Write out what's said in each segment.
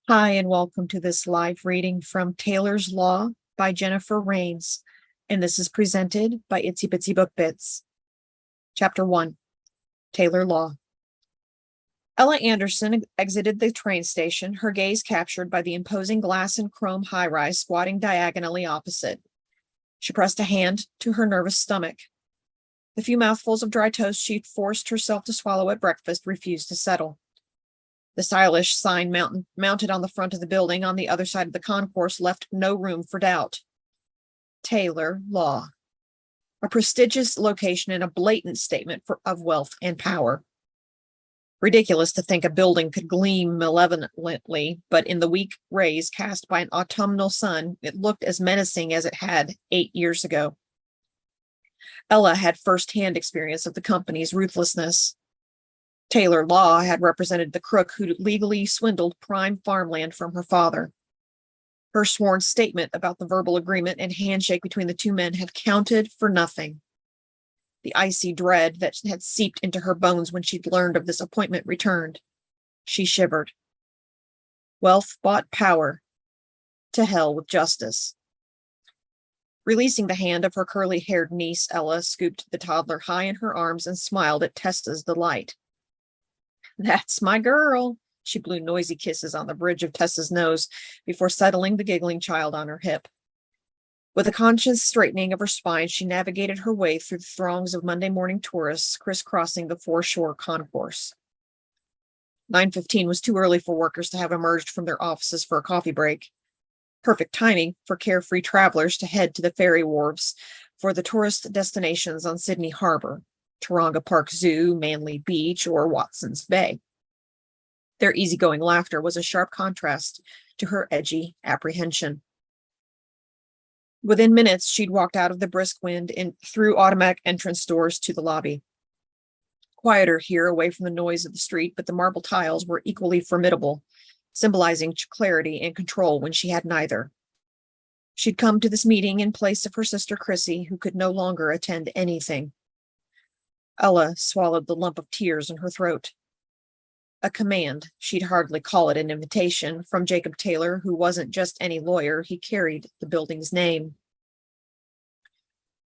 Hi, and welcome to this live reading from Taylor's Law by Jennifer Rains, and this is presented by Itsy Bitsy Book Bits. Chapter 1, Taylor Law. Ella Anderson exited the train station, her gaze captured by the imposing glass and chrome high-rise squatting diagonally opposite. She pressed a hand to her nervous stomach. The few mouthfuls of dry toast she'd forced herself to swallow at breakfast refused to settle. The stylish sign mounted on the front of the building on the other side of the concourse left no room for doubt. Taylor Law. A prestigious location and a blatant statement of wealth and power. Ridiculous to think a building could gleam malevolently, but in the weak rays cast by an autumnal sun, it looked as menacing as it had 8 years ago. Ella had first-hand experience of the company's ruthlessness. Taylor Law had represented the crook who legally swindled prime farmland from her father. Her sworn statement about the verbal agreement and handshake between the two men had counted for nothing. The icy dread that had seeped into her bones when she'd learned of this appointment returned. She shivered. Wealth bought power. To hell with justice. Releasing the hand of her curly-haired niece, Ella scooped the toddler high in her arms and smiled at Tessa's delight. That's my girl. She blew noisy kisses on the bridge of Tessa's nose before settling the giggling child on her hip. With a conscious straightening of her spine, she navigated her way through the throngs of Monday morning tourists crisscrossing the foreshore concourse. 9:15 was too early for workers to have emerged from their offices for a coffee break. Perfect timing for carefree travelers to head to the ferry wharves for the tourist destinations on Sydney Harbor, Taronga Park Zoo, Manly Beach, or Watson's Bay. Their easygoing laughter was a sharp contrast to her edgy apprehension. Within minutes, she'd walked out of the brisk wind and through automatic entrance doors to the lobby. Quieter here, away from the noise of the street, but the marble tiles were equally formidable, symbolizing clarity and control when she had neither. She'd come to this meeting in place of her sister Chrissy, who could no longer attend anything. Ella swallowed the lump of tears in her throat. A command, she'd hardly call it an invitation, from Jacob Taylor, who wasn't just any lawyer, he carried the building's name.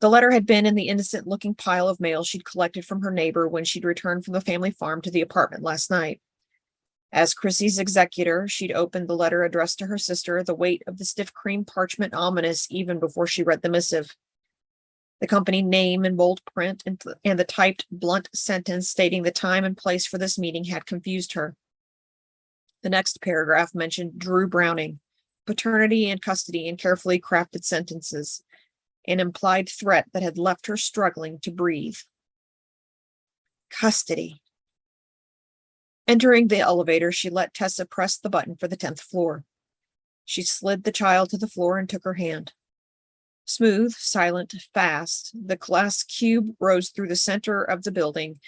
The letter had been in the innocent-looking pile of mail she'd collected from her neighbor when she'd returned from the family farm to the apartment last night. As Chrissy's executor, she'd opened the letter addressed to her sister, the weight of the stiff cream parchment ominous even before she read the missive. The company name in bold print and the typed blunt sentence stating the time and place for this meeting had confused her. The next paragraph mentioned Drew Browning, paternity and custody in carefully crafted sentences, an implied threat that had left her struggling to breathe. Custody. Entering the elevator, she let Tessa press the button for the 10th floor. She slid the child to the floor and took her hand. Smooth, silent, fast, the glass cube rose through the center of the building.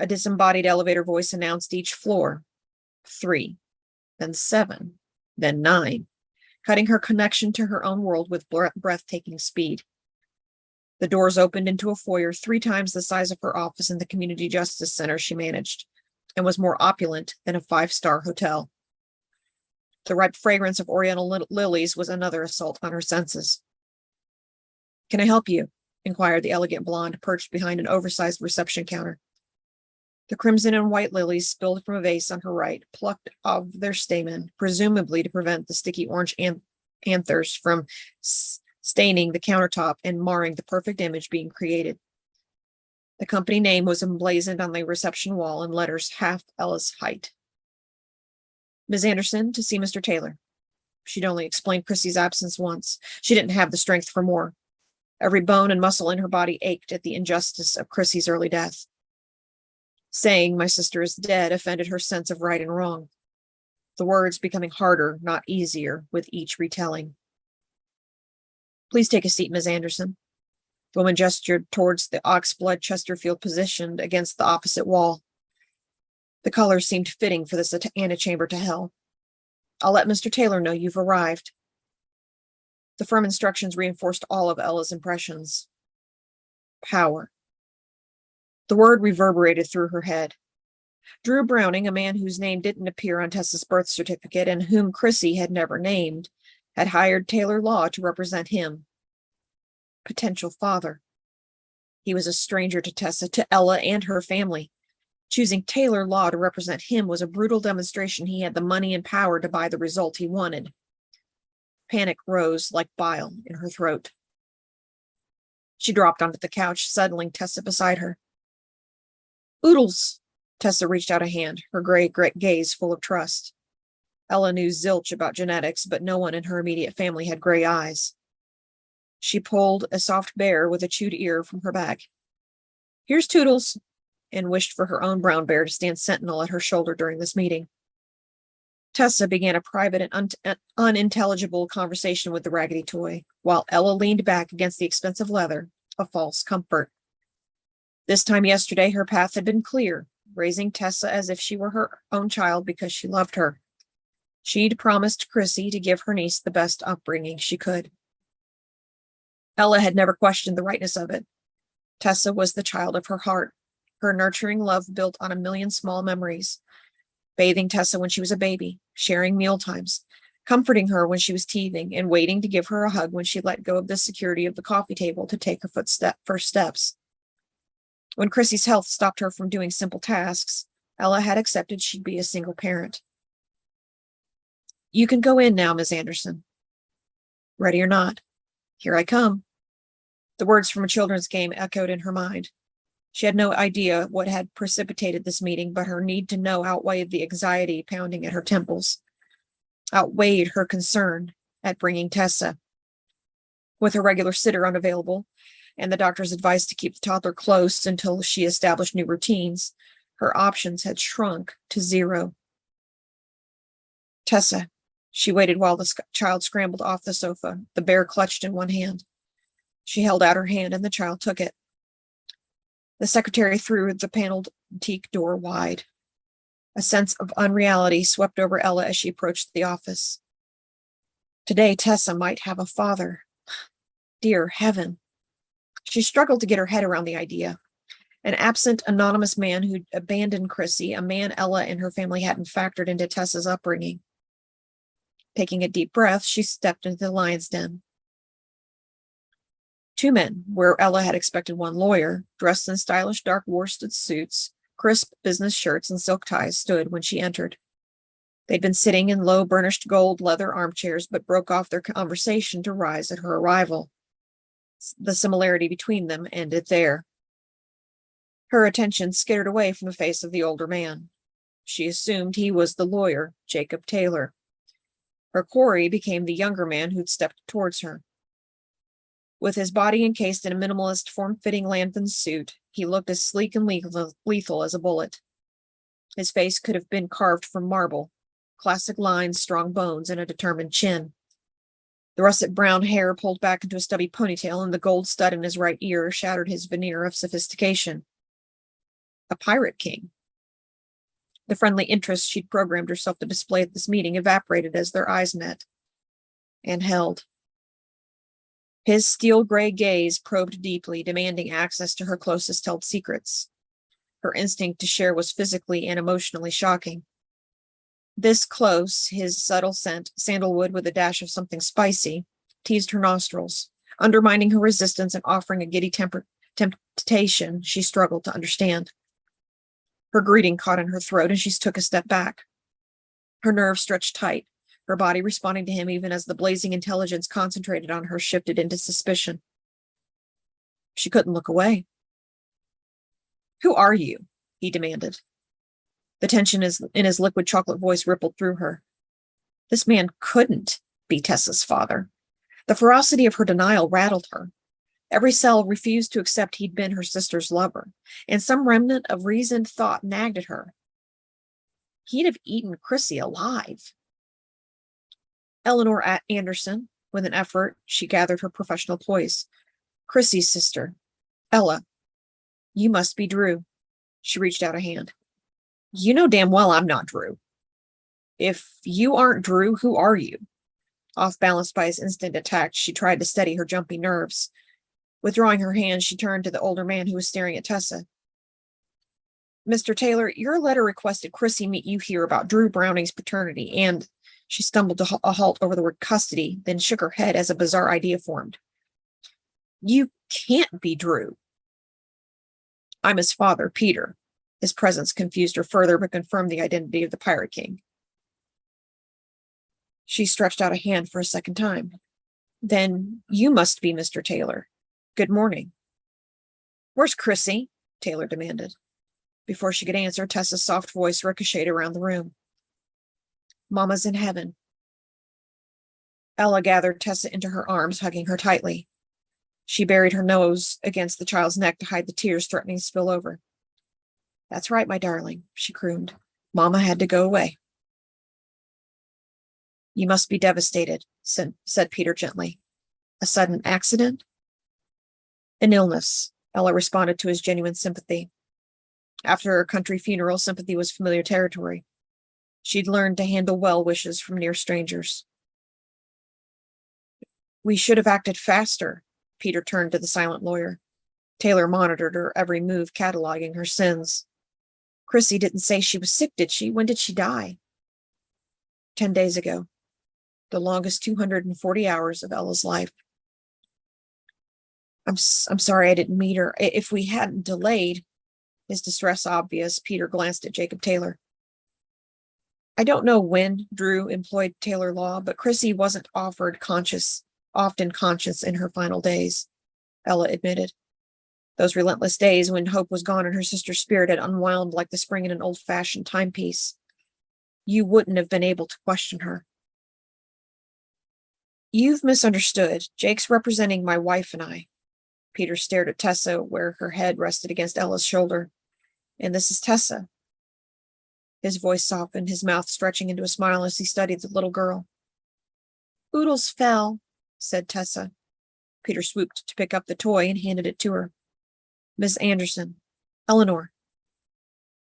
A disembodied elevator voice announced each floor. 3, then 7, then 9, cutting her connection to her own world with breathtaking speed. The doors opened into a foyer 3 times the size of her office in the community justice center she managed, and was more opulent than a 5-star hotel. The ripe fragrance of oriental lilies was another assault on her senses. Can I help you? Inquired the elegant blonde perched behind an oversized reception counter. The crimson and white lilies spilled from a vase on her right, plucked of their stamen, presumably to prevent the sticky orange anthers from staining the countertop and marring the perfect image being created. The company name was emblazoned on the reception wall in letters half Ella's height. Ms. Anderson, to see Mr. Taylor. She'd only explained Chrissy's absence once. She didn't have the strength for more. Every bone and muscle in her body ached at the injustice of Chrissy's early death. Saying my sister is dead offended her sense of right and wrong, the words becoming harder, not easier, with each retelling. Please take a seat, Ms. Anderson. The woman gestured towards the oxblood Chesterfield positioned against the opposite wall. The color seemed fitting for this antechamber to hell. I'll let Mr. Taylor know you've arrived. The firm instructions reinforced all of Ella's impressions. Power. The word reverberated through her head. Drew Browning, a man whose name didn't appear on Tessa's birth certificate and whom Chrissy had never named, had hired Taylor Law to represent him. Potential father. He was a stranger to Tessa, to Ella, and her family. Choosing Taylor Law to represent him was a brutal demonstration he had the money and power to buy the result he wanted. Panic rose like bile in her throat. She dropped onto the couch, settling Tessa beside her. Oodles! Tessa reached out a hand, her gray gaze full of trust. Ella knew zilch about genetics, but no one in her immediate family had gray eyes. She pulled a soft bear with a chewed ear from her bag. Here's Toodles, and wished for her own brown bear to stand sentinel at her shoulder during this meeting. Tessa began a private and unintelligible conversation with the raggedy toy, while Ella leaned back against the expensive leather, a false comfort. This time yesterday, her path had been clear, raising Tessa as if she were her own child because she loved her. She'd promised Chrissy to give her niece the best upbringing she could. Ella had never questioned the rightness of it. Tessa was the child of her heart, her nurturing love built on a million small memories. Bathing Tessa when she was a baby, sharing mealtimes, comforting her when she was teething, and waiting to give her a hug when she let go of the security of the coffee table to take her first steps. When Chrissy's health stopped her from doing simple tasks, Ella had accepted she'd be a single parent. You can go in now, Miss Anderson. Ready or not, here I come. The words from a children's game echoed in her mind. She had no idea what had precipitated this meeting, but her need to know outweighed the anxiety pounding at her temples, outweighed her concern at bringing Tessa. With her regular sitter unavailable, and the doctor's advice to keep the toddler close until she established new routines, her options had shrunk to zero. Tessa. She waited while the child scrambled off the sofa, the bear clutched in one hand. She held out her hand and the child took it. The secretary threw the paneled teak door wide. A sense of unreality swept over Ella as she approached the office. Today, Tessa might have a father. Dear heaven. She struggled to get her head around the idea. An absent, anonymous man who'd abandoned Chrissy, a man Ella and her family hadn't factored into Tessa's upbringing. Taking a deep breath, she stepped into the lion's den. Two men, where Ella had expected one lawyer, dressed in stylish dark worsted suits, crisp business shirts, and silk ties, stood when she entered. They'd been sitting in low burnished gold leather armchairs, but broke off their conversation to rise at her arrival. The similarity between them ended there. Her attention skittered away from the face of the older man. She assumed he was the lawyer, Jacob Taylor. Her quarry became the younger man who'd stepped towards her. With his body encased in a minimalist, form-fitting lambkin suit, he looked as sleek and lethal as a bullet. His face could have been carved from marble, classic lines, strong bones, and a determined chin. The russet brown hair pulled back into a stubby ponytail, and the gold stud in his right ear shattered his veneer of sophistication. A pirate king. The friendly interest she'd programmed herself to display at this meeting evaporated as their eyes met and held. His steel-gray gaze probed deeply, demanding access to her closest held secrets. Her instinct to share was physically and emotionally shocking. This close, his subtle scent, sandalwood with a dash of something spicy, teased her nostrils, undermining her resistance and offering a giddy temptation she struggled to understand. Her greeting caught in her throat, and she took a step back. Her nerves stretched tight, her body responding to him even as the blazing intelligence concentrated on her shifted into suspicion. She couldn't look away. Who are you? He demanded. The tension in his liquid chocolate voice rippled through her. This man couldn't be Tessa's father. The ferocity of her denial rattled her. Every cell refused to accept he'd been her sister's lover, and some remnant of reasoned thought nagged at her. He'd have eaten Chrissy alive. Eleanor Anderson, with an effort, she gathered her professional poise. Chrissy's sister, Ella. You must be Drew. She reached out a hand. You know damn well I'm not Drew. If you aren't Drew, who are you? Off-balanced by his instant attack, she tried to steady her jumpy nerves. Withdrawing her hand, she turned to the older man who was staring at Tessa. Mr. Taylor, your letter requested Chrissy meet you here about Drew Browning's paternity, and she stumbled to a halt over the word custody, then shook her head as a bizarre idea formed. You can't be Drew. I'm his father, Peter. His presence confused her further, but confirmed the identity of the Pirate King. She stretched out a hand for a second time. Then you must be Mr. Taylor. Good morning. Where's Chrissy? Taylor demanded. Before she could answer, Tessa's soft voice ricocheted around the room. Mama's in heaven. Ella gathered Tessa into her arms, hugging her tightly. She buried her nose against the child's neck to hide the tears threatening to spill over. That's right, my darling, she crooned. Mama had to go away. You must be devastated, said Peter gently. A sudden accident? An illness, Ella responded to his genuine sympathy. After her country funeral, sympathy was familiar territory. She'd learned to handle well wishes from near strangers. We should have acted faster, Peter turned to the silent lawyer. Taylor monitored her every move, cataloging her sins. Chrissy didn't say she was sick, did she? When did she die? 10 days ago. The longest 240 hours of Ella's life. I'm sorry I didn't meet her. If we hadn't delayed, his distress obvious, Peter glanced at Jacob Taylor. I don't know when Drew employed Taylor law, but Chrissy wasn't often conscious in her final days, Ella admitted. Those relentless days when hope was gone and her sister's spirit had unwound like the spring in an old-fashioned timepiece. You wouldn't have been able to question her. You've misunderstood. Jake's representing my wife and I. Peter stared at Tessa, where her head rested against Ella's shoulder. And this is Tessa. His voice softened, his mouth stretching into a smile as he studied the little girl. Oodles fell, said Tessa. Peter swooped to pick up the toy and handed it to her. Miss Anderson. Eleanor.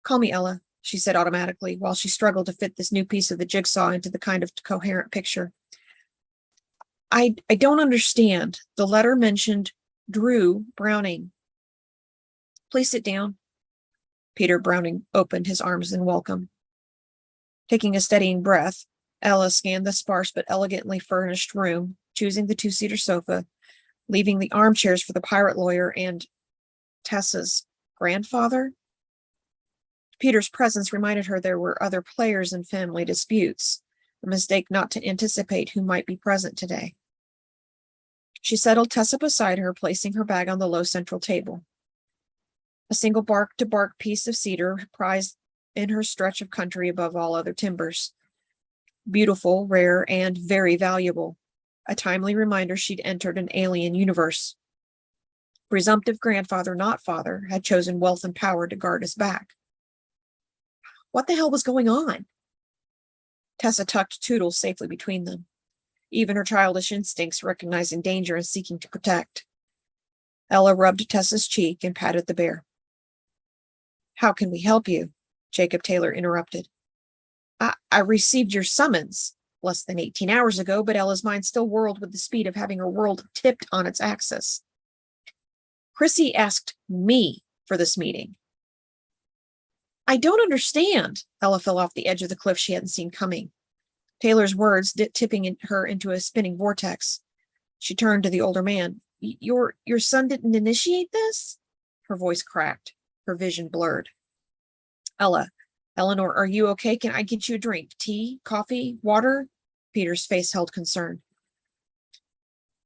Call me Ella, she said automatically, while she struggled to fit this new piece of the jigsaw into the kind of coherent picture. I don't understand. The letter mentioned Drew Browning. Please sit down. Peter Browning opened his arms in welcome. Taking a steadying breath, Ella scanned the sparse but elegantly furnished room, choosing the two-seater sofa, leaving the armchairs for the pirate lawyer and Tessa's grandfather. Peter's presence reminded her there were other players in family disputes, a mistake not to anticipate who might be present today. She settled Tessa beside her, placing her bag on the low central table. A single bark-to-bark piece of cedar prized in her stretch of country above all other timbers. Beautiful, rare, and very valuable. A timely reminder she'd entered an alien universe. Presumptive grandfather, not father, had chosen wealth and power to guard his back. What the hell was going on? Tessa tucked Toodles safely between them, even her childish instincts recognizing danger and seeking to protect. Ella rubbed Tessa's cheek and patted the bear. How can we help you? Jacob Taylor interrupted. I received your summons less than 18 hours ago, but Ella's mind still whirled with the speed of having her world tipped on its axis. Chrissy asked me for this meeting. I don't understand. Ella fell off the edge of the cliff she hadn't seen coming. Taylor's words tipping her into a spinning vortex. She turned to the older man. Your son didn't initiate this? Her voice cracked, her vision blurred. Eleanor, are you okay? Can I get you a drink? Tea? Coffee? Water? Peter's face held concern.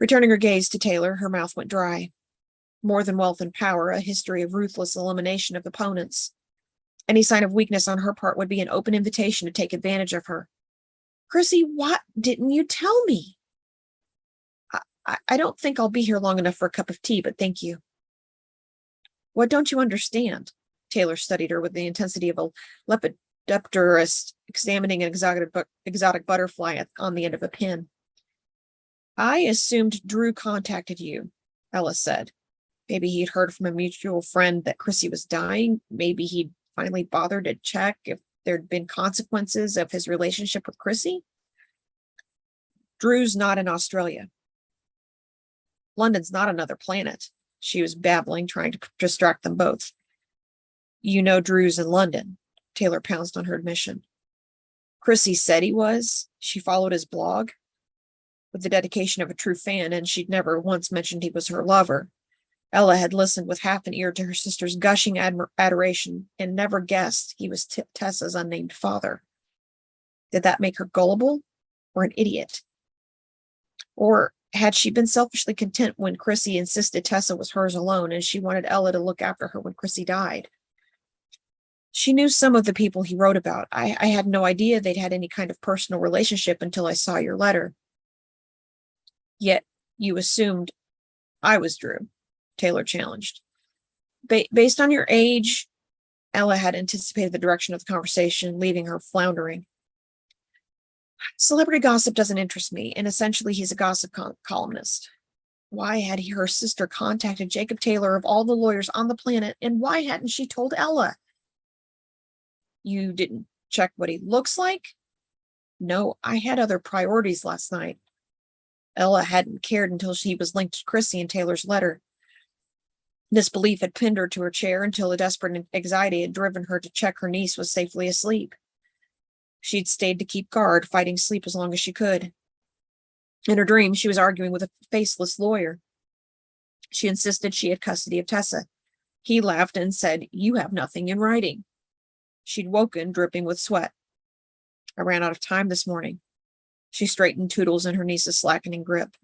Returning her gaze to Taylor, her mouth went dry. More than wealth and power, a history of ruthless elimination of opponents. Any sign of weakness on her part would be an open invitation to take advantage of her. Chrissy, what didn't you tell me? I don't think I'll be here long enough for a cup of tea, but thank you. What don't you understand? Taylor studied her with the intensity of a lepidopterist examining an exotic butterfly on the end of a pin. I assumed Drew contacted you, Ella said. Maybe he'd heard from a mutual friend that Chrissy was dying. Maybe he'd finally bothered to check if there'd been consequences of his relationship with Chrissy. Drew's not in Australia. London's not another planet. She was babbling, trying to distract them both. You know Drew's in London, Taylor pounced on her admission. Chrissy said he was. She followed his blog with the dedication of a true fan, and she'd never once mentioned he was her lover. Ella had listened with half an ear to her sister's gushing adoration and never guessed he was Tessa's unnamed father. Did that make her gullible or an idiot? Or had she been selfishly content when Chrissy insisted Tessa was hers alone and she wanted Ella to look after her when Chrissy died? She knew some of the people he wrote about. I had no idea they'd had any kind of personal relationship until I saw your letter. Yet you assumed I was Drew, Taylor challenged. Based on your age, Ella had anticipated the direction of the conversation, leaving her floundering. Celebrity gossip doesn't interest me, and essentially he's a gossip columnist. Why had her sister contacted Jacob Taylor of all the lawyers on the planet, and why hadn't she told Ella? You didn't check what he looks like? No, I had other priorities last night. Ella hadn't cared until she was linked to Chrissy in Taylor's letter. This belief had pinned her to her chair until a desperate anxiety had driven her to check her niece was safely asleep. She'd stayed to keep guard, fighting sleep as long as she could. In her dream, she was arguing with a faceless lawyer. She insisted she had custody of Tessa. He laughed and said, "You have nothing in writing." She'd woken, dripping with sweat. I ran out of time this morning. She straightened Toodles in her niece's slackening grip.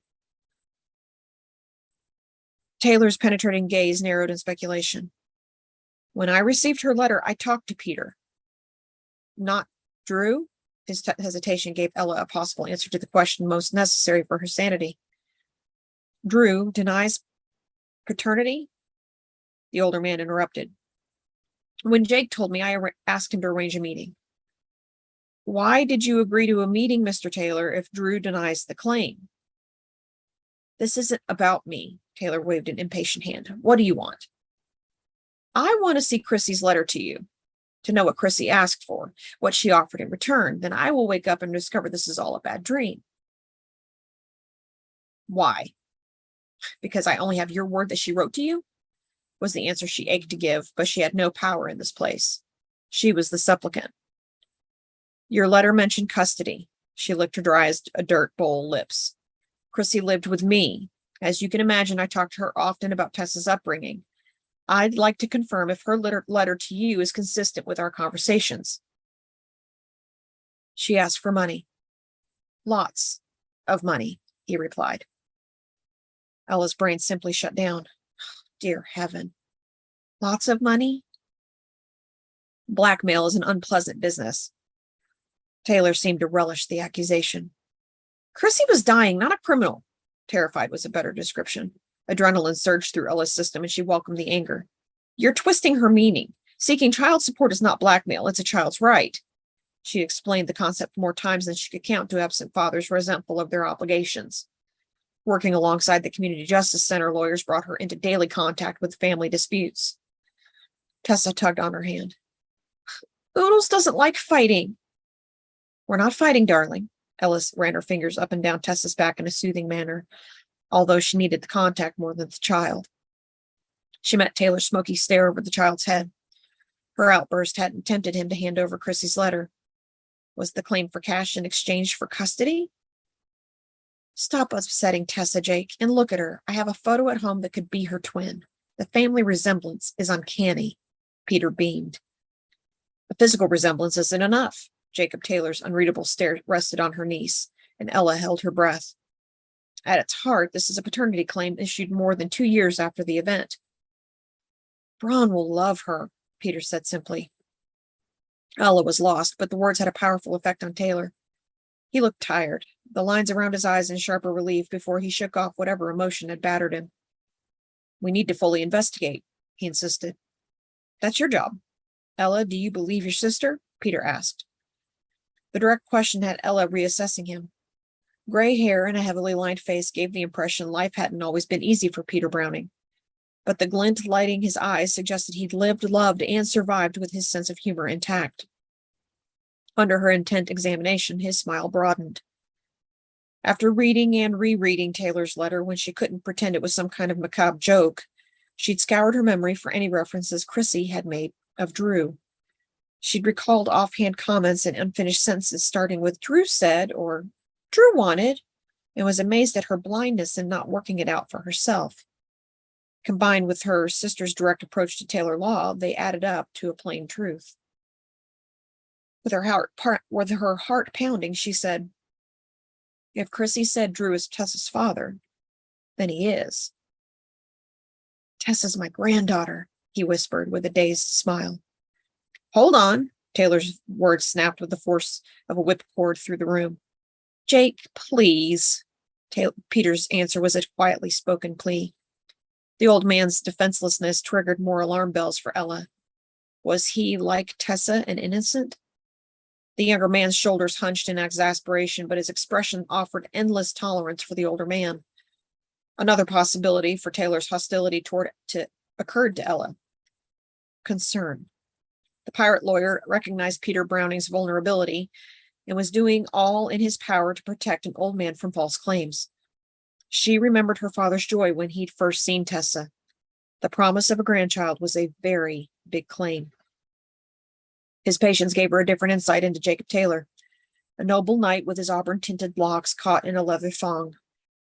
Taylor's penetrating gaze narrowed in speculation. When I received her letter, I talked to Peter. Not Drew? His hesitation gave Ella a possible answer to the question most necessary for her sanity. Drew denies paternity? The older man interrupted. When Jake told me, I asked him to arrange a meeting. Why did you agree to a meeting, Mr. Taylor, if Drew denies the claim? This isn't about me, Taylor waved an impatient hand. What do you want? I want to see Chrissy's letter to you, to know what Chrissy asked for, what she offered in return. Then I will wake up and discover this is all a bad dream. Why? Because I only have your word that she wrote to you? Was the answer she ached to give, but she had no power in this place. She was the supplicant. Your letter mentioned custody. She licked her dry as a dirt bowl lips. Chrissy lived with me. As you can imagine, I talked to her often about Tessa's upbringing. I'd like to confirm if her letter to you is consistent with our conversations. She asked for money. Lots of money, he replied. Ella's brain simply shut down. Dear heaven. Lots of money? Blackmail is an unpleasant business. Taylor seemed to relish the accusation. Chrissy was dying, not a criminal. Terrified was a better description. Adrenaline surged through Ella's system, and she welcomed the anger. You're twisting her meaning. Seeking child support is not blackmail. It's a child's right. She explained the concept more times than she could count to absent fathers resentful of their obligations. Working alongside the Community Justice Center, lawyers brought her into daily contact with family disputes. Tessa tugged on her hand. Oodles doesn't like fighting. We're not fighting, darling. Ellis ran her fingers up and down Tessa's back in a soothing manner, although she needed the contact more than the child. She met Taylor's smoky stare over the child's head. Her outburst hadn't tempted him to hand over Chrissy's letter. Was the claim for cash in exchange for custody? Stop upsetting Tessa, Jake, and look at her. I have a photo at home that could be her twin. The family resemblance is uncanny. Peter beamed. The physical resemblance isn't enough. Jacob Taylor's unreadable stare rested on her niece, and Ella held her breath. At its heart, this is a paternity claim issued more than 2 years after the event. Braun will love her, Peter said simply. Ella was lost, but the words had a powerful effect on Taylor. He looked tired, the lines around his eyes in sharper relief before he shook off whatever emotion had battered him. We need to fully investigate, he insisted. That's your job. Ella, do you believe your sister? Peter asked. The direct question had Ella reassessing him. Gray hair and a heavily lined face gave the impression life hadn't always been easy for Peter Browning. But the glint lighting his eyes suggested he'd lived, loved, and survived with his sense of humor intact. Under her intent examination, his smile broadened. After reading and rereading Taylor's letter when she couldn't pretend it was some kind of macabre joke, she'd scoured her memory for any references Chrissy had made of Drew. She'd recalled offhand comments and unfinished sentences starting with Drew said or Drew wanted, and was amazed at her blindness in not working it out for herself. Combined with her sister's direct approach to Taylor Law, they added up to a plain truth. With her heart pounding, she said, "If Chrissy said Drew is Tessa's father, then he is." "Tessa's my granddaughter," he whispered with a dazed smile. "Hold on," Taylor's words snapped with the force of a whipcord through the room. "Jake, please." Peter's answer was a quietly spoken plea. The old man's defenselessness triggered more alarm bells for Ella. Was he, like Tessa, an innocent? The younger man's shoulders hunched in exasperation, but his expression offered endless tolerance for the older man. Another possibility for Taylor's hostility occurred to Ella. Concern. The pirate lawyer recognized Peter Browning's vulnerability and was doing all in his power to protect an old man from false claims. She remembered her father's joy when he'd first seen Tessa. The promise of a grandchild was a very big claim. His patience gave her a different insight into Jacob Taylor, a noble knight with his auburn-tinted locks caught in a leather thong.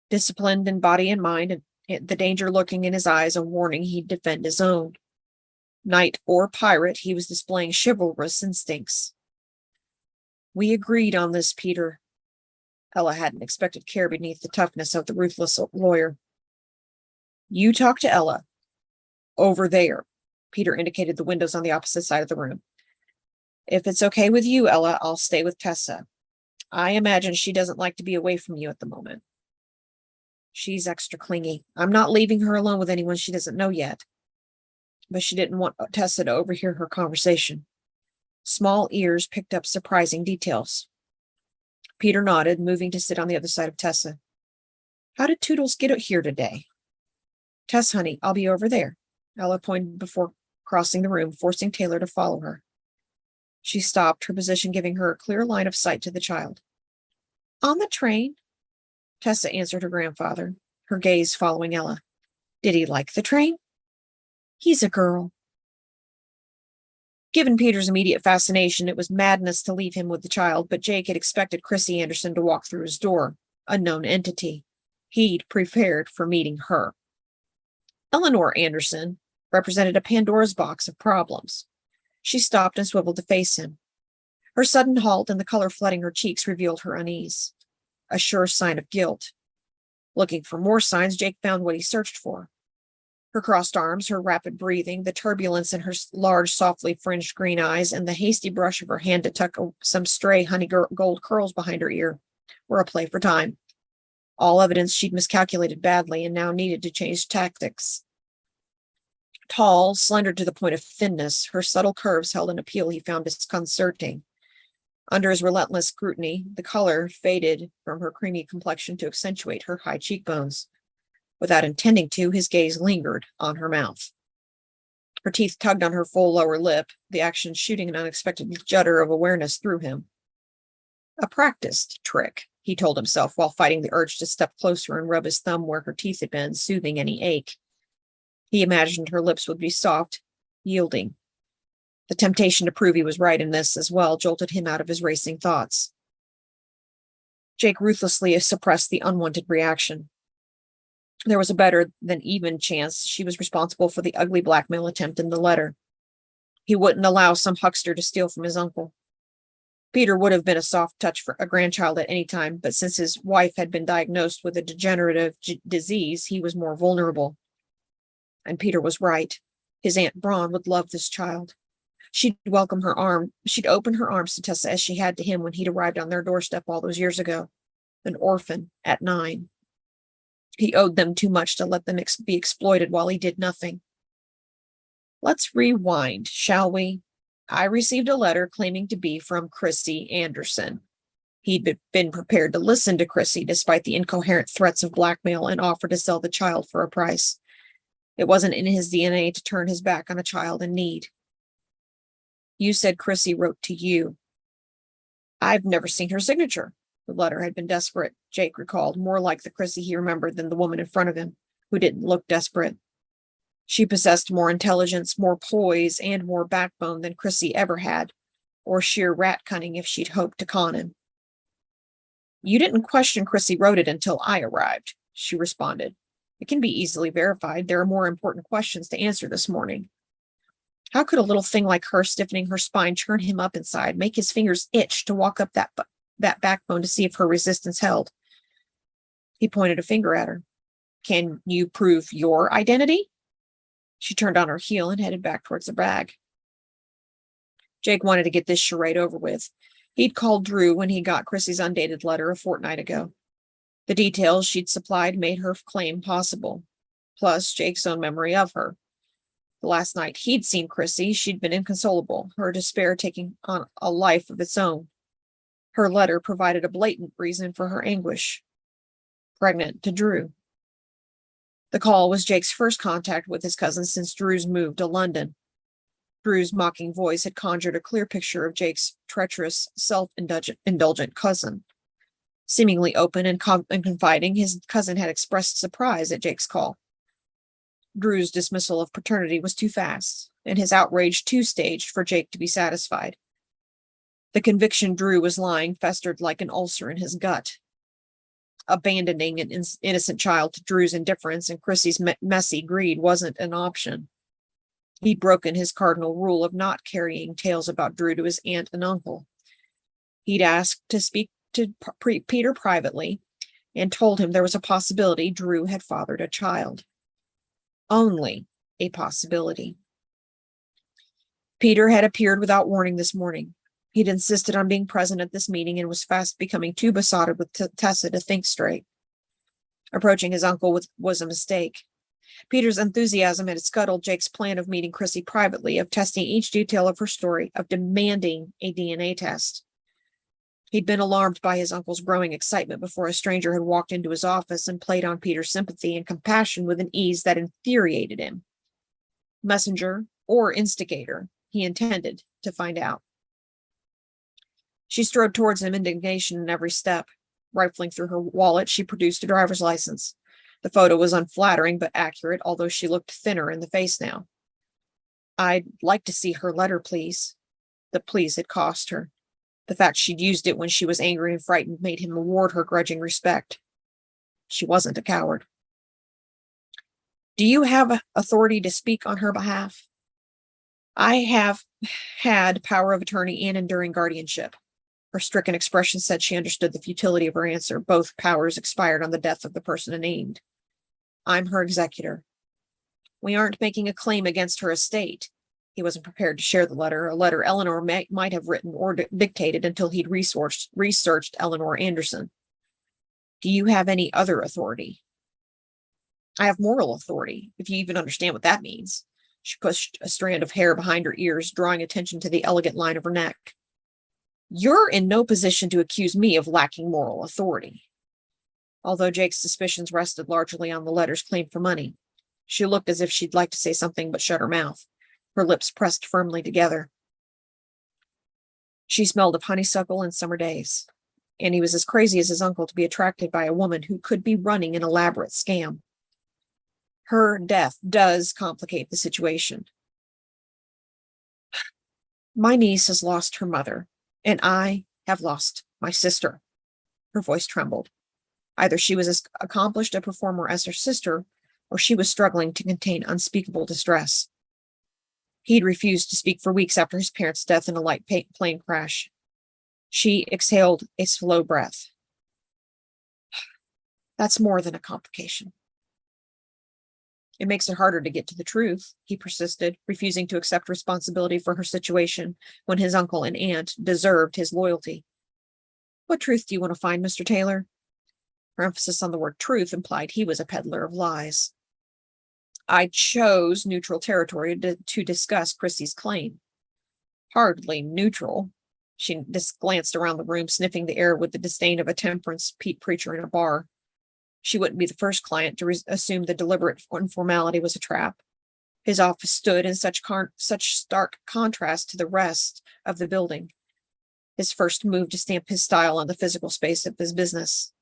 Disciplined in body and mind, and the danger lurking in his eyes a warning he'd defend his own. Knight or pirate, he was displaying chivalrous instincts. "We agreed on this, Peter." Ella hadn't expected care beneath the toughness of the ruthless lawyer. "You talk to Ella. Over there." Peter indicated the windows on the opposite side of the room. "If it's okay with you, Ella, I'll stay with Tessa. I imagine she doesn't like to be away from you at the moment." "She's extra clingy. I'm not leaving her alone with anyone she doesn't know yet." But she didn't want Tessa to overhear her conversation. Small ears picked up surprising details. Peter nodded, moving to sit on the other side of Tessa. "How did Toodles get here today?" "Tess, honey, I'll be over there." Ella pointed before crossing the room, forcing Taylor to follow her. She stopped, her position giving her a clear line of sight to the child. "On the train," Tessa answered her grandfather, her gaze following Ella. "Did he like the train?" "He's a girl." Given Peter's immediate fascination, it was madness to leave him with the child, but Jake had expected Chrissy Anderson to walk through his door, a known entity. He'd prepared for meeting her. Eleanor Anderson represented a Pandora's box of problems. She stopped and swiveled to face him. Her sudden halt and the color flooding her cheeks revealed her unease, a sure sign of guilt. Looking for more signs, Jake found what he searched for. Her crossed arms, her rapid breathing, the turbulence in her large, softly fringed green eyes, and the hasty brush of her hand to tuck some stray honey gold curls behind her ear were a play for time. All evidence she'd miscalculated badly and now needed to change tactics. Tall, slender to the point of thinness, her subtle curves held an appeal he found disconcerting. Under his relentless scrutiny, the color faded from her creamy complexion to accentuate her high cheekbones. Without intending to, his gaze lingered on her mouth. Her teeth tugged on her full lower lip, the action shooting an unexpected judder of awareness through him. A practiced trick, he told himself while fighting the urge to step closer and rub his thumb where her teeth had been, soothing any ache. He imagined her lips would be soft, yielding. The temptation to prove he was right in this as well jolted him out of his racing thoughts. Jake ruthlessly suppressed the unwanted reaction. There was a better than even chance she was responsible for the ugly blackmail attempt in the letter. He wouldn't allow some huckster to steal from his uncle. Peter would have been a soft touch for a grandchild at any time, but since his wife had been diagnosed with a degenerative disease, he was more vulnerable. And Peter was right. His Aunt Braun would love this child. She'd open her arms to Tessa as she had to him when he'd arrived on their doorstep all those years ago, an orphan at 9. He owed them too much to let them be exploited while he did nothing. Let's rewind, shall we? I received a letter claiming to be from Chrissy Anderson. He'd been prepared to listen to Chrissy despite the incoherent threats of blackmail and offered to sell the child for a price. It wasn't in his DNA to turn his back on a child in need. You said Chrissy wrote to you. I've never seen her signature. The letter had been desperate, Jake recalled, more like the Chrissy he remembered than the woman in front of him, who didn't look desperate. She possessed more intelligence, more poise, and more backbone than Chrissy ever had, or sheer rat cunning if she'd hoped to con him. You didn't question Chrissy wrote it until I arrived, she responded. It can be easily verified. There are more important questions to answer this morning. How could a little thing like her stiffening her spine turn him up inside, make his fingers itch to walk up that backbone to see if her resistance held? He pointed a finger at her. Can you prove your identity? She turned on her heel and headed back towards the bag. Jake wanted to get this charade over with. He'd called Drew when he got Chrissy's undated letter a fortnight ago. The details she'd supplied made her claim possible, plus Jake's own memory of her. The last night he'd seen Chrissy, she'd been inconsolable, her despair taking on a life of its own. Her letter provided a blatant reason for her anguish. Pregnant to Drew. The call was Jake's first contact with his cousin since Drew's move to London. Drew's mocking voice had conjured a clear picture of Jake's treacherous, self-indulgent cousin. Seemingly open and confiding, his cousin had expressed surprise at Jake's call. Drew's dismissal of paternity was too fast, and his outrage too staged for Jake to be satisfied. The conviction Drew was lying festered like an ulcer in his gut. Abandoning an innocent child to Drew's indifference and Chrissy's messy greed wasn't an option. He'd broken his cardinal rule of not carrying tales about Drew to his aunt and uncle. He'd asked to speak to Peter privately and told him there was a possibility Drew had fathered a child. Only a possibility. Peter had appeared without warning this morning. He'd insisted on being present at this meeting and was fast becoming too besotted with Tessa to think straight. Approaching his uncle was a mistake. Peter's enthusiasm had scuttled Jake's plan of meeting Chrissy privately, of testing each detail of her story, of demanding a DNA test. He'd been alarmed by his uncle's growing excitement before a stranger had walked into his office and played on Peter's sympathy and compassion with an ease that infuriated him. Messenger or instigator, he intended to find out. She strode towards him, indignation in every step. Rifling through her wallet, she produced a driver's license. The photo was unflattering but accurate, although she looked thinner in the face now. I'd like to see her letter, please. The please had cost her. The fact she'd used it when she was angry and frightened made him award her grudging respect. She wasn't a coward. Do you have authority to speak on her behalf? I have had power of attorney and enduring guardianship. Her stricken expression said she understood the futility of her answer. Both powers expired on the death of the person named. I'm her executor. We aren't making a claim against her estate. He wasn't prepared to share the letter, a letter Eleanor might have written or dictated until he'd researched Eleanor Anderson. Do you have any other authority? I have moral authority, if you even understand what that means. She pushed a strand of hair behind her ears, drawing attention to the elegant line of her neck. You're in no position to accuse me of lacking moral authority. Although Jake's suspicions rested largely on the letter's claim for money, she looked as if she'd like to say something but shut her mouth, her lips pressed firmly together. She smelled of honeysuckle and summer days, and he was as crazy as his uncle to be attracted by a woman who could be running an elaborate scam. Her death does complicate the situation. My niece has lost her mother, and I have lost my sister. Her voice trembled. Either she was as accomplished a performer as her sister, or she was struggling to contain unspeakable distress. He'd refused to speak for weeks after his parents' death in a light plane crash. She exhaled a slow breath. That's more than a complication. It makes it harder to get to the truth, he persisted, refusing to accept responsibility for her situation when his uncle and aunt deserved his loyalty. What truth do you want to find, Mr. Taylor? Her emphasis on the word truth implied he was a peddler of lies. I chose neutral territory to discuss Chrissy's claim. Hardly neutral. She glanced around the room, sniffing the air with the disdain of a temperance preacher in a bar. She wouldn't be the first client to assume the deliberate informality was a trap. His office stood in such stark contrast to the rest of the building. His first move to stamp his style on the physical space of his business.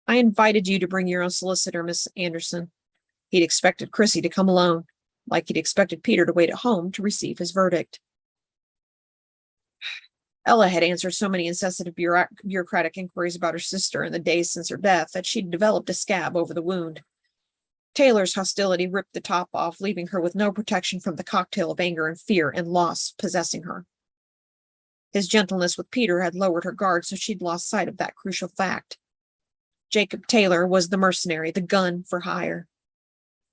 I invited you to bring your own solicitor, Miss Anderson. He'd expected Chrissy to come alone, like he'd expected Peter to wait at home to receive his verdict. Ella had answered so many incessant bureaucratic inquiries about her sister in the days since her death that she'd developed a scab over the wound. Taylor's hostility ripped the top off, leaving her with no protection from the cocktail of anger and fear and loss possessing her. His gentleness with Peter had lowered her guard, so she'd lost sight of that crucial fact. Jacob Taylor was the mercenary, the gun for hire.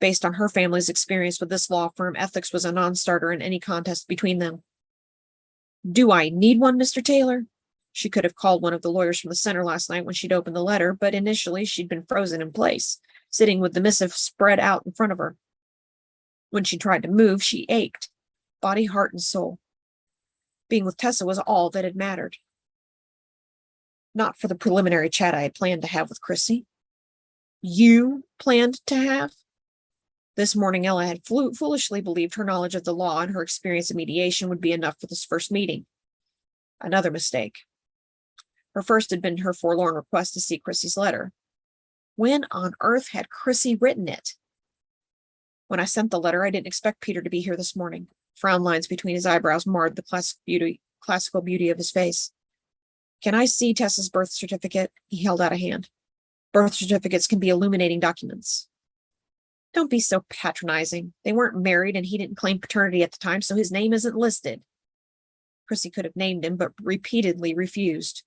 Based on her family's experience with this law firm, ethics was a non-starter in any contest between them. Do I need one, Mr. Taylor? She could have called one of the lawyers from the center last night when she'd opened the letter, but initially she'd been frozen in place, sitting with the missive spread out in front of her. When she tried to move, she ached, body, heart, and soul. Being with Tessa was all that had mattered. Not for the preliminary chat I had planned to have with Chrissy. You planned to have? This morning, Ella had foolishly believed her knowledge of the law and her experience in mediation would be enough for this first meeting. Another mistake. Her first had been her forlorn request to see Chrissy's letter. When on earth had Chrissy written it? When I sent the letter, I didn't expect Peter to be here this morning. Frown lines between his eyebrows marred the classical beauty of his face. Can I see Tessa's birth certificate? He held out a hand. Birth certificates can be illuminating documents. Don't be so patronizing. They weren't married and he didn't claim paternity at the time, so his name isn't listed. Chrissy could have named him, but repeatedly refused.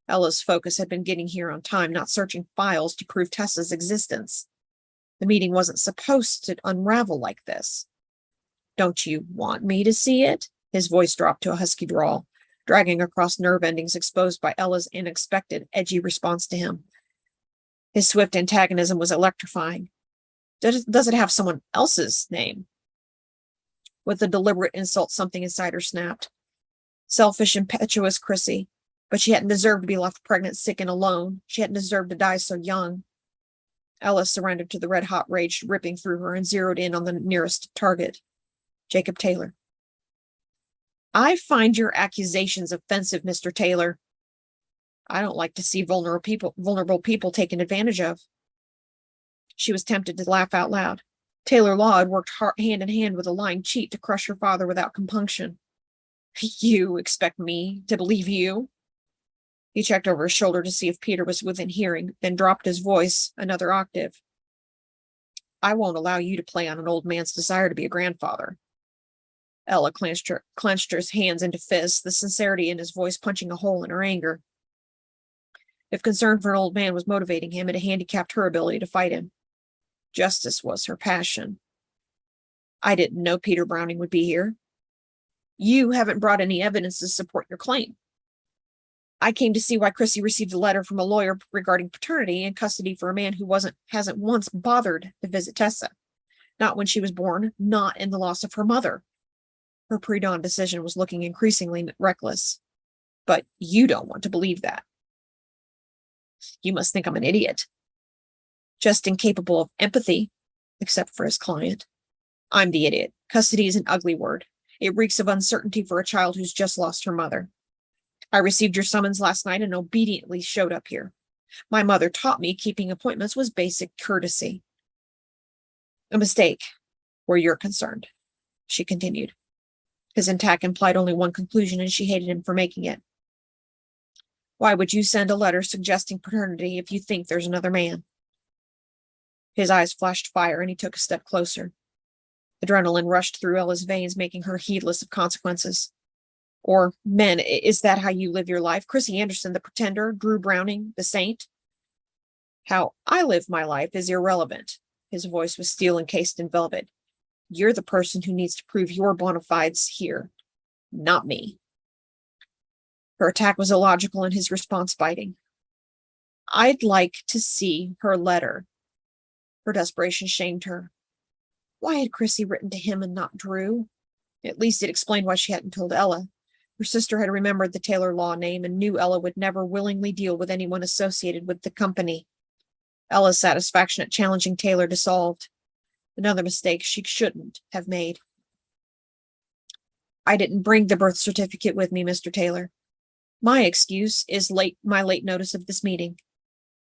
Ella's focus had been getting here on time, not searching files to prove Tessa's existence. The meeting wasn't supposed to unravel like this. Don't you want me to see it? His voice dropped to a husky drawl, dragging across nerve endings exposed by Ella's unexpected, edgy response to him. His swift antagonism was electrifying. Does it have someone else's name? With a deliberate insult, something inside her snapped. Selfish, impetuous Chrissy. But she hadn't deserved to be left pregnant, sick, and alone. She hadn't deserved to die so young. Ella surrendered to the red-hot rage ripping through her and zeroed in on the nearest target. Jacob Taylor. I find your accusations offensive, Mr. Taylor. I don't like to see vulnerable people taken advantage of. She was tempted to laugh out loud. Taylor Law had worked hand in hand with a lying cheat to crush her father without compunction. You expect me to believe you? He checked over his shoulder to see if Peter was within hearing, then dropped his voice another octave. I won't allow you to play on an old man's desire to be a grandfather. Ella clenched her hands into fists, the sincerity in his voice punching a hole in her anger. If concern for an old man was motivating him, it handicapped her ability to fight him. Justice was her passion. I didn't know Peter Browning would be here. You haven't brought any evidence to support your claim. I came to see why Chrissy received a letter from a lawyer regarding paternity and custody for a man who hasn't once bothered to visit Tessa. Not when she was born, not in the loss of her mother. Her pre-dawn decision was looking increasingly reckless. But you don't want to believe that. You must think I'm an idiot. Just incapable of empathy, except for his client. I'm the idiot. Custody is an ugly word. It reeks of uncertainty for a child who's just lost her mother. I received your summons last night and obediently showed up here. My mother taught me keeping appointments was basic courtesy. A mistake, where you're concerned, she continued. His attack implied only one conclusion, and she hated him for making it. Why would you send a letter suggesting paternity if you think there's another man? His eyes flashed fire, and he took a step closer. Adrenaline rushed through Ella's veins, making her heedless of consequences. Or men, is that how you live your life? Chrissy Anderson, the pretender, Drew Browning, the saint? How I live my life is irrelevant. His voice was steel encased in velvet. You're the person who needs to prove your bona fides here, not me. Her attack was illogical and his response biting. I'd like to see her letter. Her desperation shamed her. Why had Chrissy written to him and not Drew? At least it explained why she hadn't told Ella. Her sister had remembered the Taylor Law name and knew Ella would never willingly deal with anyone associated with the company. Ella's satisfaction at challenging Taylor dissolved. Another mistake she shouldn't have made. I didn't bring the birth certificate with me, Mr. Taylor. My excuse is my late notice of this meeting.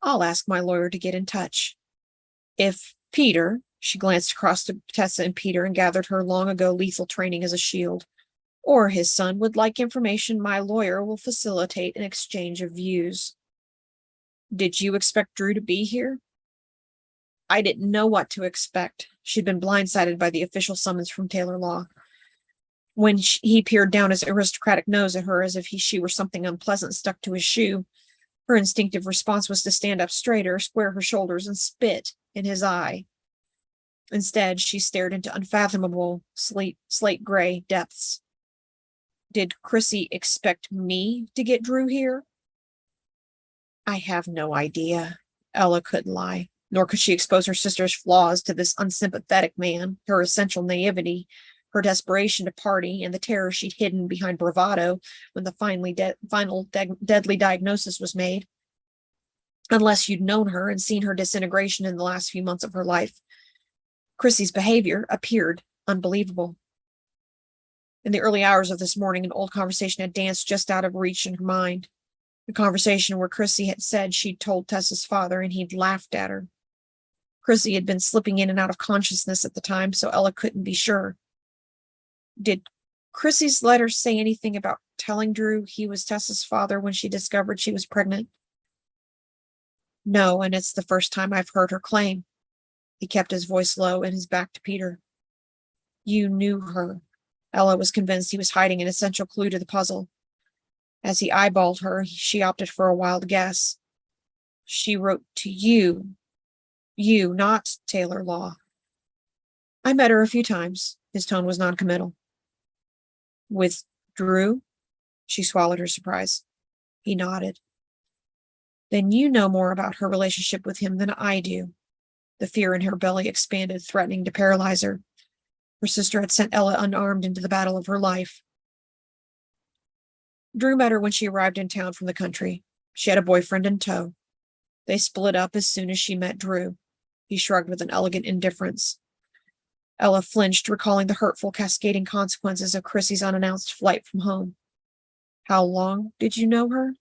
I'll ask my lawyer to get in touch. If Peter She glanced across to Tessa and Peter and gathered her long ago lethal training as a shield. Or his son would like information my lawyer will facilitate an exchange of views. Did you expect Drew to be here? I didn't know what to expect. She'd been blindsided by the official summons from Taylor Law. When he peered down his aristocratic nose at her as if she were something unpleasant stuck to his shoe, her instinctive response was to stand up straighter, square her shoulders, and spit in his eye. Instead, she stared into unfathomable slate gray depths. Did Chrissy expect me to get Drew here? I have no idea. Ella couldn't lie, nor could she expose her sister's flaws to this unsympathetic man, her essential naivety, her desperation to party, and the terror she'd hidden behind bravado when the final deadly diagnosis was made. Unless you'd known her and seen her disintegration in the last few months of her life, Chrissy's behavior appeared unbelievable. In the early hours of this morning, an old conversation had danced just out of reach in her mind. The conversation where Chrissy had said she'd told Tessa's father and he'd laughed at her. Chrissy had been slipping in and out of consciousness at the time, so Ella couldn't be sure. Did Chrissy's letter say anything about telling Drew he was Tessa's father when she discovered she was pregnant? No, and it's the first time I've heard her claim. He kept his voice low and his back to Peter. You knew her. Ella was convinced he was hiding an essential clue to the puzzle. As he eyeballed her, she opted for a wild guess. She wrote to you. You, not Taylor Law. I met her a few times. His tone was noncommittal. With Drew? She swallowed her surprise. He nodded. Then you know more about her relationship with him than I do. The fear in her belly expanded, threatening to paralyze her. Her sister had sent Ella unarmed into the battle of her life. Drew met her when she arrived in town from the country. She had a boyfriend in tow. They split up as soon as she met Drew. He shrugged with an elegant indifference. Ella flinched, recalling the hurtful, cascading consequences of Chrissy's unannounced flight from home. How long did you know her?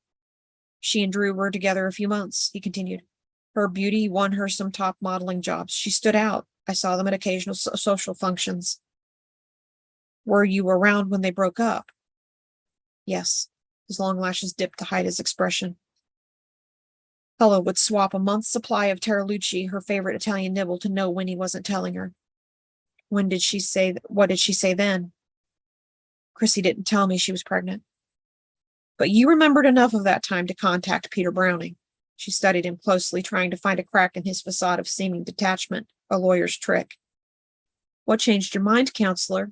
She and Drew were together a few months, he continued. Her beauty won her some top modeling jobs. She stood out. I saw them at occasional social functions. Were you around when they broke up? Yes. His long lashes dipped to hide his expression. Ella would swap a month's supply of Terralucci, her favorite Italian nibble, to know when he wasn't telling her. What did she say then? Chrissy didn't tell me she was pregnant. But you remembered enough of that time to contact Peter Browning. She studied him closely, trying to find a crack in his facade of seeming detachment, a lawyer's trick. What changed your mind, counselor?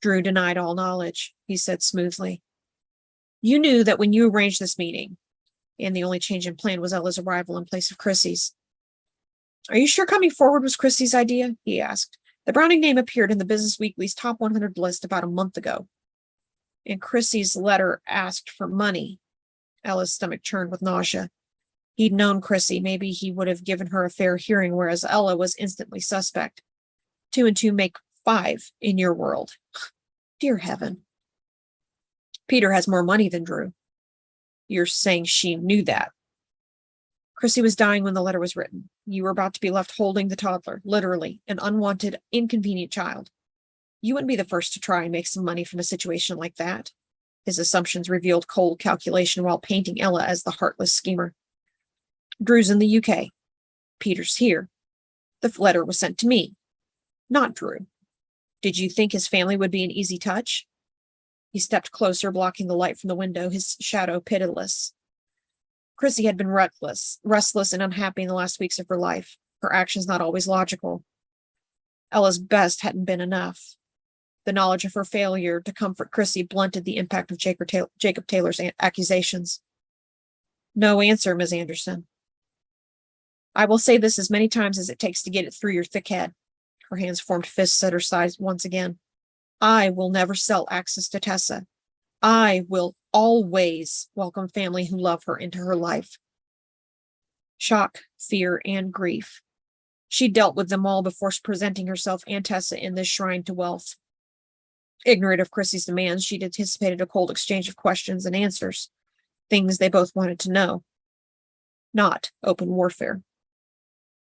Drew denied all knowledge, he said smoothly. You knew that when you arranged this meeting, and the only change in plan was Ella's arrival in place of Chrissy's. Are you sure coming forward was Chrissy's idea? He asked. The Browning name appeared in the Business Weekly's top 100 list about a month ago. And Chrissy's letter asked for money. Ella's stomach churned with nausea. He'd known Chrissy. Maybe he would have given her a fair hearing, whereas Ella was instantly suspect. 2 and 2 make 5 in your world. Dear heaven. Peter has more money than Drew. You're saying she knew that. Chrissy was dying when the letter was written. You were about to be left holding the toddler, literally, an unwanted, inconvenient child. You wouldn't be the first to try and make some money from a situation like that. His assumptions revealed cold calculation while painting Ella as the heartless schemer. Drew's in the UK. Peter's here. The letter was sent to me, not Drew. Did you think his family would be an easy touch? He stepped closer, blocking the light from the window, his shadow pitiless. Chrissy had been restless and unhappy in the last weeks of her life, her actions not always logical. Ella's best hadn't been enough. The knowledge of her failure to comfort Chrissy blunted the impact of Jacob Taylor's accusations. No answer, Ms. Anderson. I will say this as many times as it takes to get it through your thick head. Her hands formed fists at her sides once again. I will never sell access to Tessa. I will always welcome family who love her into her life. Shock, fear, and grief. She dealt with them all before presenting herself and Tessa in this shrine to wealth. Ignorant of Chrissy's demands, she'd anticipated a cold exchange of questions and answers, things they both wanted to know. Not open warfare.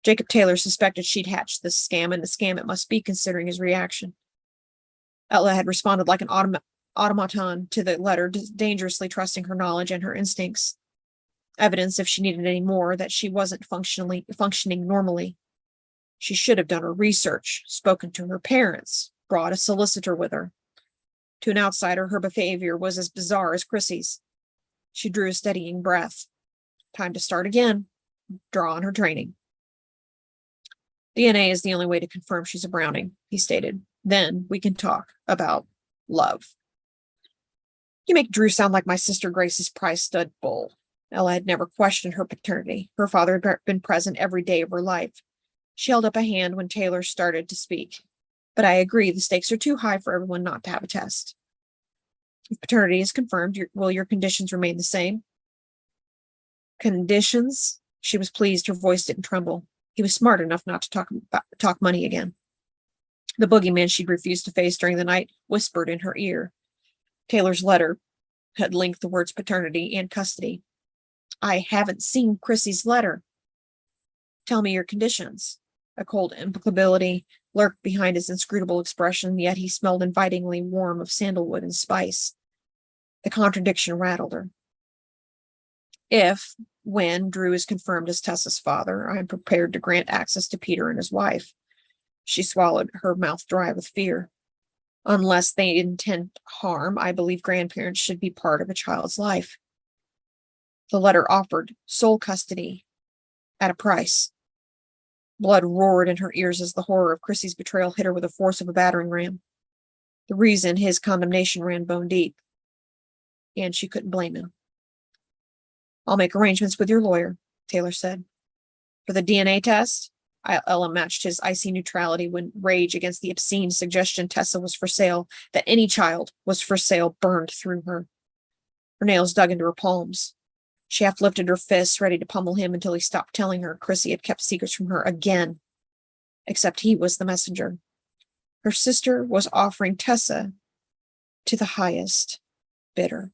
Jacob Taylor suspected she'd hatched this scam, and the scam it must be, considering his reaction. Ella had responded like an automaton to the letter, dangerously trusting her knowledge and her instincts. Evidence, if she needed any more, that she wasn't functioning normally. She should have done her research, spoken to her parents, brought a solicitor with her. To an outsider, her behavior was as bizarre as Chrissy's. She drew a steadying breath. Time to start again. Draw on her training. DNA is the only way to confirm she's a Browning, he stated. Then we can talk about love. You make Drew sound like my sister Grace's prize stud bull. Ella had never questioned her paternity. Her father had been present every day of her life. She held up a hand when Taylor started to speak. But I agree, the stakes are too high for everyone not to have a test. If paternity is confirmed, will your conditions remain the same? Conditions? She was pleased. Her voice didn't tremble. He was smart enough not to talk money again. The boogeyman she'd refused to face during the night whispered in her ear. Taylor's letter had linked the words paternity and custody. I haven't seen Chrissy's letter. Tell me your conditions. A cold implacability lurked behind his inscrutable expression, yet he smelled invitingly warm of sandalwood and spice. The contradiction rattled her. When Drew is confirmed as Tessa's father, I am prepared to grant access to Peter and his wife. She swallowed, her mouth dry with fear. Unless they intend harm, I believe grandparents should be part of a child's life. The letter offered sole custody at a price. Blood roared in her ears as the horror of Chrissy's betrayal hit her with the force of a battering ram. The reason his condemnation ran bone deep. And she couldn't blame him. I'll make arrangements with your lawyer, Taylor said. For the DNA test, Ella matched his icy neutrality when rage against the obscene suggestion Tessa was for sale, that any child was for sale, burned through her. Her nails dug into her palms. She half lifted her fists, ready to pummel him until he stopped telling her Chrissy had kept secrets from her again. Except he was the messenger. Her sister was offering Tessa to the highest bidder.